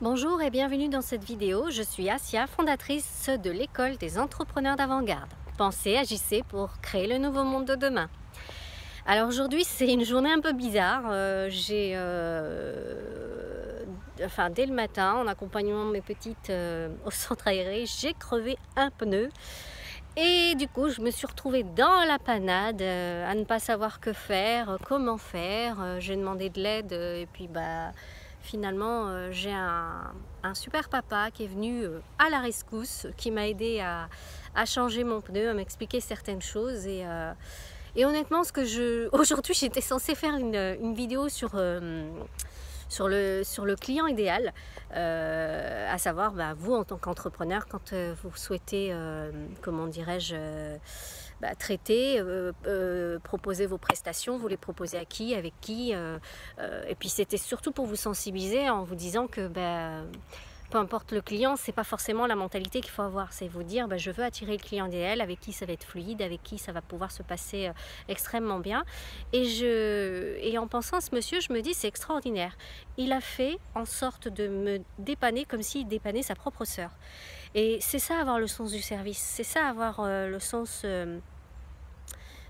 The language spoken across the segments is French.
Bonjour et bienvenue dans cette vidéo. Je suis Asia, fondatrice de l'école des entrepreneurs d'avant-garde. Pensez, agissez pour créer le nouveau monde de demain. Alors aujourd'hui c'est une journée un peu bizarre. Dès le matin, en accompagnant mes petites au centre aéré, j'ai crevé un pneu. Et du coup, je me suis retrouvée dans la panade, à ne pas savoir que faire, comment faire. J'ai demandé de l'aide et puis finalement, j'ai un super papa qui est venu à la rescousse, qui m'a aidé à changer mon pneu, à m'expliquer certaines choses. Et honnêtement, aujourd'hui, j'étais censée faire une vidéo sur le client idéal, à savoir vous en tant qu'entrepreneur, quand vous souhaitez, comment dirais-je, traiter, proposer vos prestations, vous les proposez à qui, avec qui, et puis c'était surtout pour vous sensibiliser en vous disant que peu importe le client, c'est pas forcément la mentalité qu'il faut avoir, c'est vous dire je veux attirer le client idéal avec qui ça va être fluide, avec qui ça va pouvoir se passer extrêmement bien. Et en pensant à ce monsieur, je me dis c'est extraordinaire. Il a fait en sorte de me dépanner comme s'il dépannait sa propre sœur. Et c'est ça avoir le sens du service, c'est ça avoir le sens de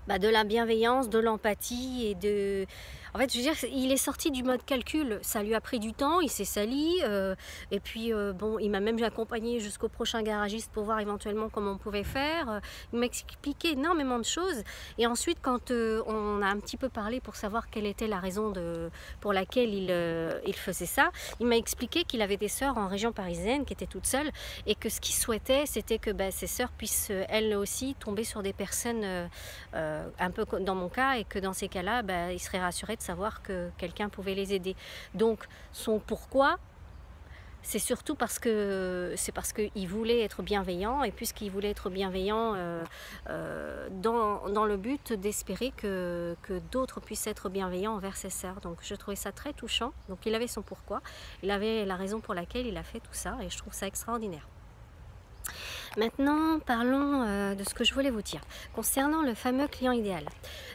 la bienveillance, de l'empathie et de... En fait, je veux dire, il est sorti du mode calcul, ça lui a pris du temps, il s'est sali, et puis bon, il m'a même accompagné jusqu'au prochain garagiste pour voir éventuellement comment on pouvait faire. Il m'a expliqué énormément de choses, et ensuite quand on a un petit peu parlé pour savoir quelle était la raison pour laquelle il faisait ça, il m'a expliqué qu'il avait des sœurs en région parisienne qui étaient toutes seules, et que ce qu'il souhaitait, c'était que ses sœurs puissent elles aussi tomber sur des personnes un peu dans mon cas, et que dans ces cas-là, il serait rassuré de savoir que quelqu'un pouvait les aider. Donc son pourquoi, c'est surtout parce qu'il voulait être bienveillant, et puisqu'il voulait être bienveillant dans le but d'espérer que d'autres puissent être bienveillants envers ses sœurs. Donc je trouvais ça très touchant. Donc il avait son pourquoi, il avait la raison pour laquelle il a fait tout ça, et je trouve ça extraordinaire. Maintenant, parlons de ce que je voulais vous dire concernant le fameux client idéal.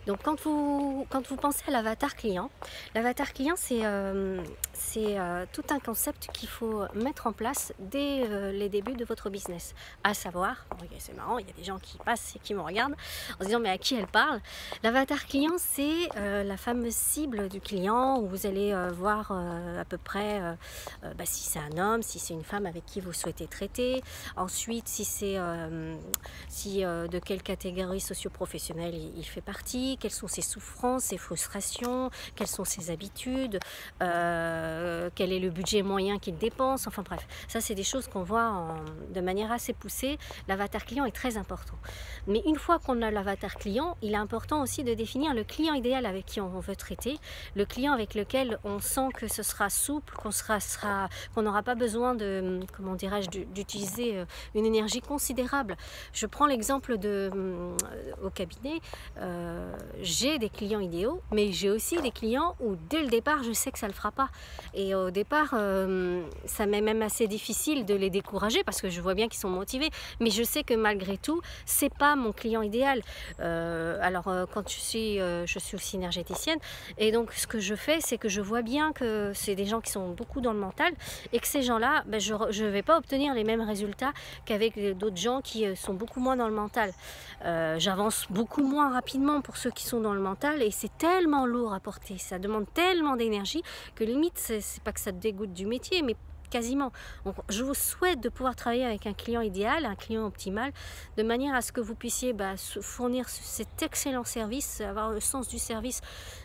Donc, quand vous pensez à l'avatar client, c'est tout un concept qu'il faut mettre en place dès les débuts de votre business. À savoir, c'est marrant, il y a des gens qui passent et qui me regardent en se disant mais à qui elle parle? L'avatar client, c'est la fameuse cible du client où vous allez voir à peu près si c'est un homme, si c'est une femme avec qui vous souhaitez traiter. Ensuite, de quelle catégorie socio-professionnelle il fait partie, quelles sont ses souffrances, ses frustrations, quelles sont ses habitudes, quel est le budget moyen qu'il dépense, enfin bref, ça c'est des choses qu'on voit de manière assez poussée. L'avatar client est très important. Mais une fois qu'on a l'avatar client, il est important aussi de définir le client idéal avec qui on veut traiter, le client avec lequel on sent que ce sera souple, qu'on n'aura pas besoin de, comment dirais-je, d'utiliser une énergie considérable. Je prends l'exemple au cabinet, j'ai des clients idéaux, mais j'ai aussi des clients où dès le départ je sais que ça ne le fera pas. Et au départ, ça m'est même assez difficile de les décourager parce que je vois bien qu'ils sont motivés, mais je sais que malgré tout, c'est pas mon client idéal. Quand je suis aussi énergéticienne, et donc ce que je fais, c'est que je vois bien que c'est des gens qui sont beaucoup dans le mental, et que ces gens-là, je ne vais pas obtenir les mêmes résultats qu'avec d'autres gens qui sont beaucoup moins dans le mental. J'avance beaucoup moins rapidement pour ceux qui sont dans le mental, et c'est tellement lourd à porter, ça demande tellement d'énergie que limite, c'est pas que ça te dégoûte du métier, mais quasiment. Donc, je vous souhaite de pouvoir travailler avec un client idéal, un client optimal, de manière à ce que vous puissiez fournir cet excellent service, avoir le sens du service,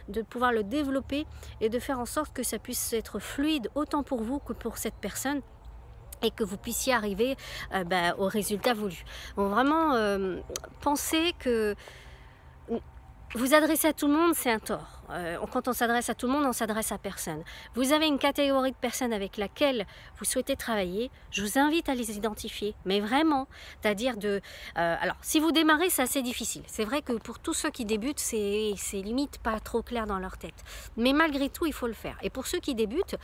de pouvoir le développer et de faire en sorte que ça puisse être fluide autant pour vous que pour cette personne, et que vous puissiez arriver au résultat voulu. Donc vraiment, pensez que vous adresser à tout le monde, c'est un tort. Quand on s'adresse à tout le monde, on s'adresse à personne. Vous avez une catégorie de personnes avec laquelle vous souhaitez travailler, je vous invite à les identifier, mais vraiment, c'est-à-dire alors, si vous démarrez, c'est assez difficile. C'est vrai que pour tous ceux qui débutent, c'est limite pas trop clair dans leur tête. Mais malgré tout, il faut le faire. Et pour ceux qui débutent,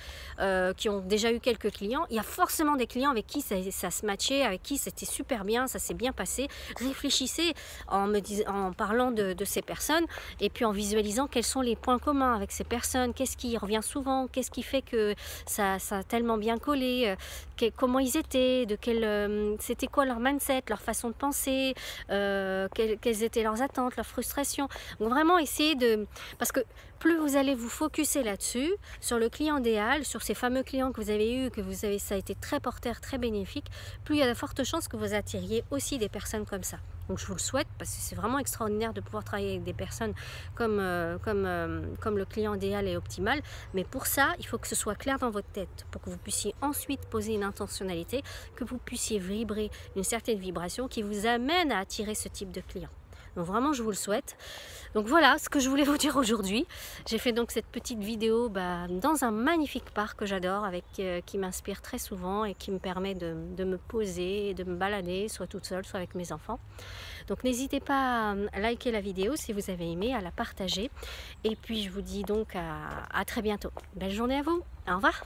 qui ont déjà eu quelques clients, il y a forcément des clients avec qui ça se matchait, avec qui c'était super bien, ça s'est bien passé. Réfléchissez en parlant de ces personnes, et puis en visualisant quels sont les les points communs avec ces personnes, qu'est-ce qui revient souvent, qu'est-ce qui fait que ça a tellement bien collé, comment ils étaient, c'était quoi leur mindset, leur façon de penser, quelles étaient leurs attentes, leurs frustrations. Donc vraiment essayer parce que plus vous allez vous focuser là-dessus, sur le client idéal, sur ces fameux clients que vous avez eus, ça a été très porteur, très bénéfique, plus il y a de fortes chances que vous attiriez aussi des personnes comme ça. Donc je vous le souhaite parce que c'est vraiment extraordinaire de pouvoir travailler avec des personnes comme le client idéal et optimal. Mais pour ça, il faut que ce soit clair dans votre tête pour que vous puissiez ensuite poser une intentionnalité, que vous puissiez vibrer une certaine vibration qui vous amène à attirer ce type de client. Donc vraiment, je vous le souhaite. Donc voilà ce que je voulais vous dire aujourd'hui. J'ai fait donc cette petite vidéo dans un magnifique parc que j'adore, qui m'inspire très souvent et qui me permet de me poser, de me balader, soit toute seule, soit avec mes enfants. Donc n'hésitez pas à liker la vidéo si vous avez aimé, à la partager. Et puis je vous dis donc à très bientôt. Belle journée à vous. Au revoir.